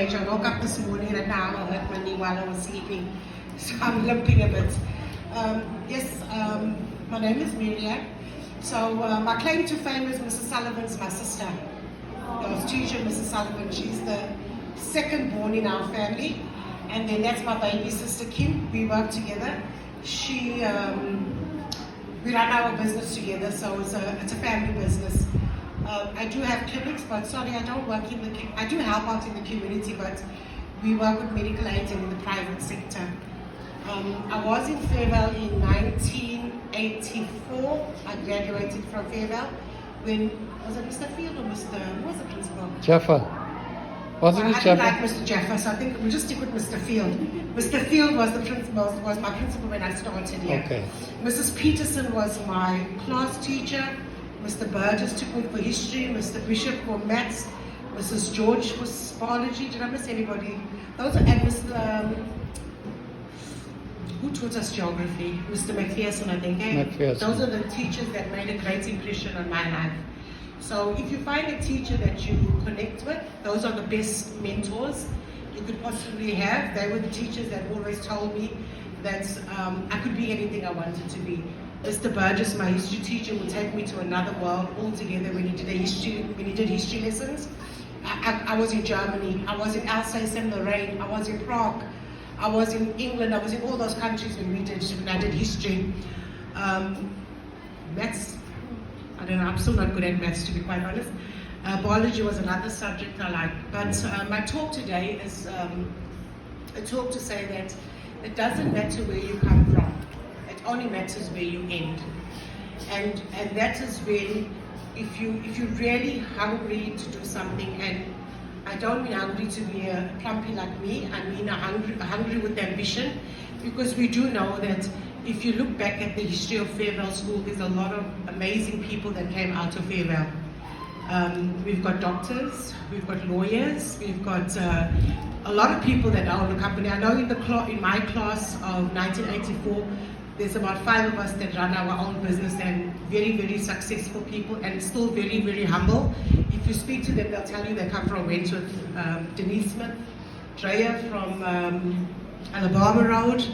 stage. I woke up this morning and now I hurt my knee while I was sleeping, so I'm limping a bit. My name is Miriam. So my claim to fame is Mrs. Sullivan's my sister. The teacher, Mrs. Sullivan, she's the second born in our family. And then that's my baby sister Kim. We work together. We run our business together, so it's a family business. I do have clinics, but sorry, I don't work in the. I do help out in the community, but we work with medical aids and in the private sector. I was in Fairvale in 1984. I graduated from Fairvale. When was it Mr. Field or who was the principal? Jaffa. Wasn't it I Jaffa? didn't like Mr. Jaffa, so I think we'll just stick with Mr. Field. Mr. Field was the principal, was my principal when I started here. Okay. Mrs. Peterson was my class teacher. Mr. Burgess took me for history. Mr. Bishop for maths. Mrs. George for biology. Did I miss anybody? Those are, and Mr. Who taught us geography? Mr. McPherson, I think. Eh? McPherson. Those are the teachers that made a great impression on my life. So if you find a teacher that you connect with, those are the best mentors you could possibly have. They were the teachers that always told me that I could be anything I wanted to be. Mr. Burgess, my history teacher, would take me to another world altogether when he did history lessons. I was in Germany, I was in Alsace and Lorraine, I was in Prague, I was in England, I was in all those countries when I did history. Maths, I don't know, I'm still not good at maths, to be quite honest. Biology was another subject I liked. But my talk today is a talk to say that it doesn't matter where you come from. It only matters where you end. And that is when, if you're really hungry to do something, and I don't mean hungry to be a plumpy like me, I mean hungry with ambition, because we do know that if you look back at the history of Fairvale School, there's a lot of amazing people that came out of Fairvale. We've got doctors, we've got lawyers, we've got a lot of people that own the company. I know in my class of 1984, there's about 5 of us that run our own business, and very, very successful people, and still very, very humble. If you speak to them, they'll tell you they come from Wentworth. Denise Smith, Drea from Alabama Road,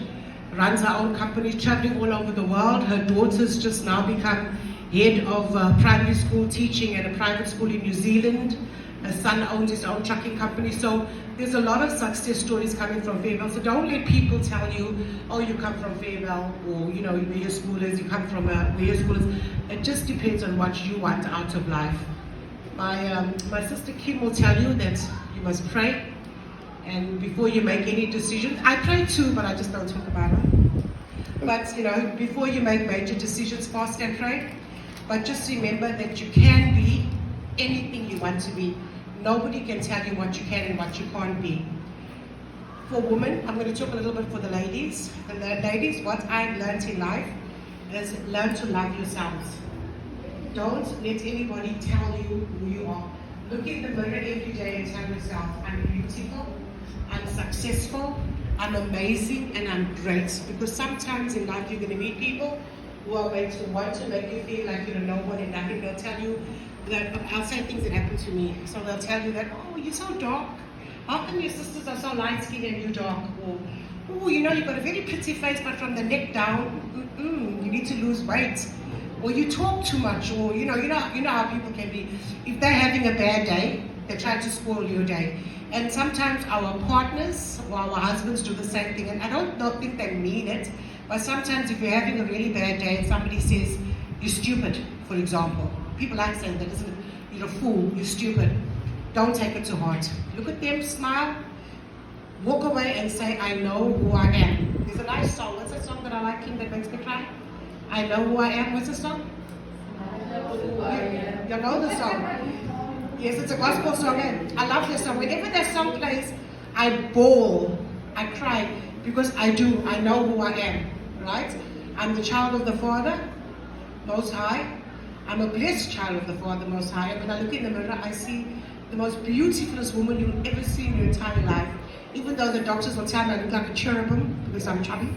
runs her own company, traveling all over the world. Her daughter's just now become head of primary school teaching at a private school in New Zealand. Her son owns his own trucking company. So there's a lot of success stories coming from Fairvale. So don't let people tell you, oh, you come from Fairvale, or you know where your school is, you come from where your school is. It just depends on what you want out of life. My sister Kim will tell you that you must pray, and before you make any decisions, I pray too, but I just don't talk about it. But you know, before you make major decisions, fast and pray. But just remember that you can be anything you want to be. Nobody can tell you what you can and what you can't be. For women, I'm going to talk a little bit for the ladies. The ladies, what I've learned in life is learn to love yourselves. Don't let anybody tell you who you are. Look in the mirror every day and tell yourself, I'm beautiful, I'm successful, I'm amazing, and I'm great. Because sometimes in life you're going to meet people who are going to want to make you feel like you're no one and nothing. They'll tell you that, I'll say things that happen to me. So they'll tell you that, oh, you're so dark. How come your sisters are so light-skinned and you're dark? Or, oh, you know, you've got a very pretty face, but from the neck down, you need to lose weight. Or you talk too much, or you know how people can be. If they're having a bad day, they try to spoil your day. And sometimes our partners or our husbands do the same thing. And I don't think they mean it, but sometimes if you're having a really bad day and somebody says, you're stupid, for example. People like saying that, isn't it? You're a fool, you're stupid. Don't take it to heart. Look at them, smile, walk away and say, I know who I am. There's a nice song. What's that song that I like, Kim, that makes me cry? I know who I am. What's the song? I know who I am. You know the song? Yes, it's a gospel song. I love this song. Whenever that song plays, I bawl, I cry, because I do. I know who I am, right? I'm the child of the Father, Most High. I'm a blessed child of the Father, Most High. And when I look in the mirror, I see the most beautifulest woman you'll ever see in your entire life. Even though the doctors will tell me I look like a cherubim because I'm chubby,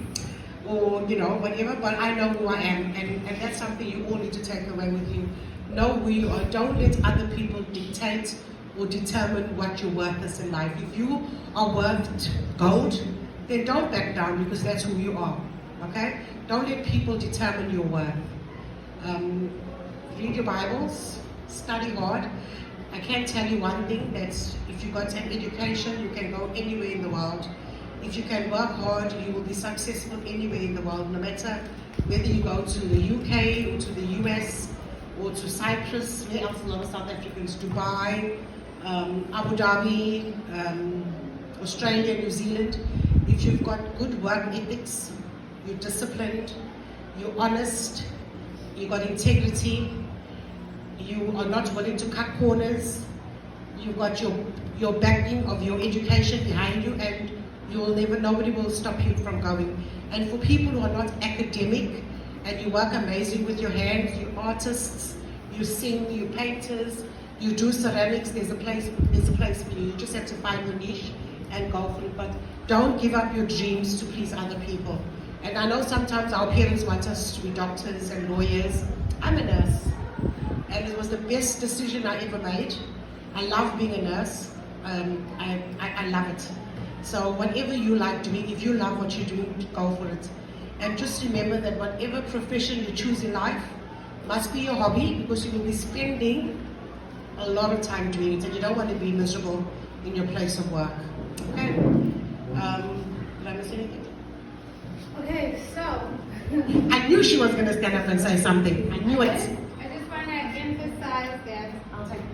or you know, whatever, but I know who I am, and that's something you all need to take away with you. Know who you are. Don't let other people dictate or determine what your worth is in life. If you are worth gold, then don't back down, because that's who you are. Okay? Don't let people determine your worth. Read your Bibles, study hard. I can tell you one thing, that if you got an education, you can go anywhere in the world. If you can work hard, you will be successful anywhere in the world, no matter whether you go to the UK or to the US or to Cyprus, where else a lot of South Africans, Dubai, Abu Dhabi, Australia, New Zealand. If you've got good work ethics, you're disciplined, you're honest, you've got integrity, you are not willing to cut corners, you've got your backing of your education behind you, and nobody will stop you from going. And for people who are not academic and you work amazing with your hands, you're artists, you sing, you're painters, you do ceramics, there's a place for you. You just have to find your niche and go for it. But don't give up your dreams to please other people. And I know sometimes our parents want us to be doctors and lawyers. I'm a nurse, and it was the best decision I ever made. I love being a nurse. I love it. So whatever you like doing, if you love what you're doing, go for it. And just remember that whatever profession you choose in life must be your hobby, because you will be spending a lot of time doing it, and you don't want to be miserable in your place of work. Okay? Did I miss anything? Okay, so I knew she was going to stand up and say something. I knew it. I just want to emphasize that I'll take it.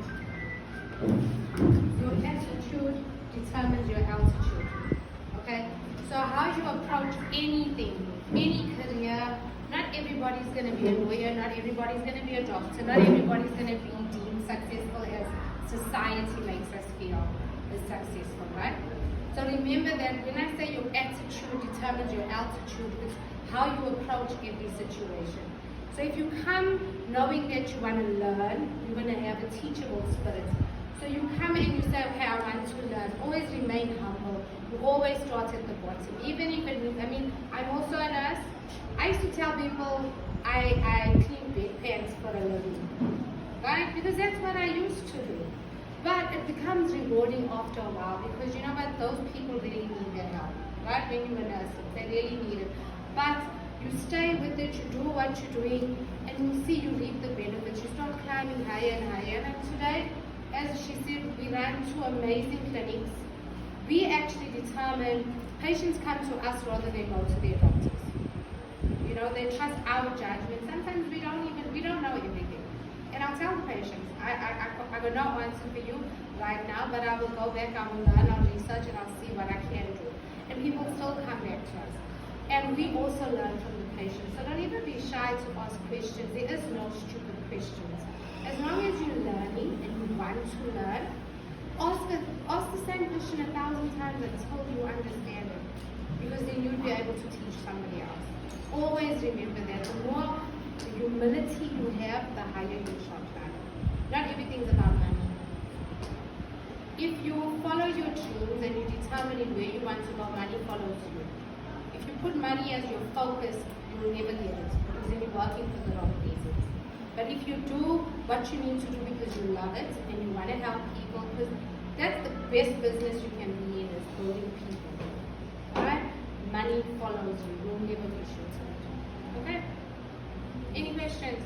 your attitude determines your altitude. Okay? So how you approach anything, any career, not everybody's going to be a lawyer, not everybody's going to be a doctor, not everybody's going to be deemed successful as society makes us feel is successful, right? So remember that when I say your attitude determines your altitude, it's how you approach every situation. So if you come knowing that you want to learn, you're going to have a teachable spirit. So you come and you say, okay, I want to learn. Always remain humble. You always start at the bottom. Even if it means, I'm also a nurse. I used to tell people I clean bedpans for a living, right? Because that's what I used to do. But it becomes rewarding after a while, because you know what, those people really need their help, right? When you're a nurse, they really need it. But you stay with it, you do what you're doing, and you see you reap the benefits. You start climbing higher and higher. And today, as she said, we run 2 amazing clinics. We actually determine, patients come to us rather than go to their doctors. You know, they trust our judgment. Sometimes we don't know everything. And I'll tell the patients, I will not answer for you right now, but I will go back, I will learn, I'll research, and I'll see what I can do. And people still come back to us. And we also learn from the patients. So don't even be shy to ask questions. There is no stupid questions. As long as you're learning and you want to learn, ask the same question 1,000 times until you understand it. Because then you'll be able to teach somebody else. Always remember that the more humility you have, the higher you shall climb. Not everything's about money. If you follow your dreams and you determine where you want to go, money follows you. If you put money as your focus, you will never get it, because then you're working for the wrong reasons. But if you do what you need to do because you love it and you want to help people, because that's the best business you can be in, is building people. Alright? Money follows you. You'll never be short. Okay? Any questions?